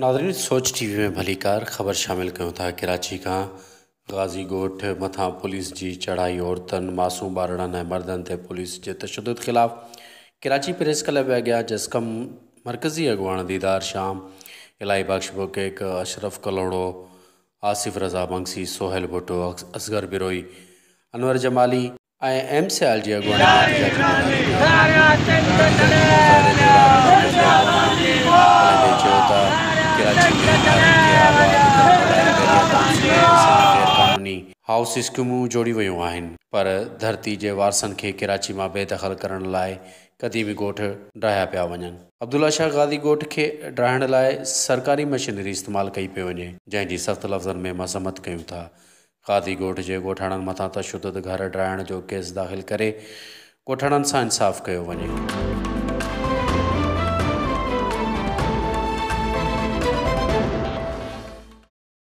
नाज़रीन, सोच टीवी में भली कार ख़बर शामिल कयूं था। कराची का गाज़ी ॻोठ मथां पुलिस जी चढ़ाई, औरतुनि, मासूम ॿारड़नि ऐं मर्दनि ते पुलिस जे तशद्दुद ख़िलाफ़ कराची प्रेस क्लब अॻियां जस्कम मरकज़ी अॻुवाण दीदार शाम, इलाही बख्श बुकेक, अशरफ कलोड़ो, आसिफ रज़ा बंगसी, सोहेल भुट्टो, असगर बिरोई, अनवर जमाली ऐं एम सियाल जी अॻुवाणी हाउस स्कीमूं जोड़ी वयूं आहिनि, पर धरती जे वारसनि खे कराची मां बेदख़ल करण लाइ क़दीमी ॻोठ ड्राहिया पिया वञनि। अब्दुल्ला शाह गादी ॻोठ खे ड्राहिण लाइ सरकारी मशीनरी इस्तेमालु कई पई वञे, जंहिंजी सख़्त लफ़्ज़नि में मज़म्मत कयूं था। गादी ॻोठ जे ॻोठाणनि मथां तशद्दुद घर ड्राहिण जो केस दाख़िल करे ॻोठाणनि सां इंसाफ़ कयो वञे।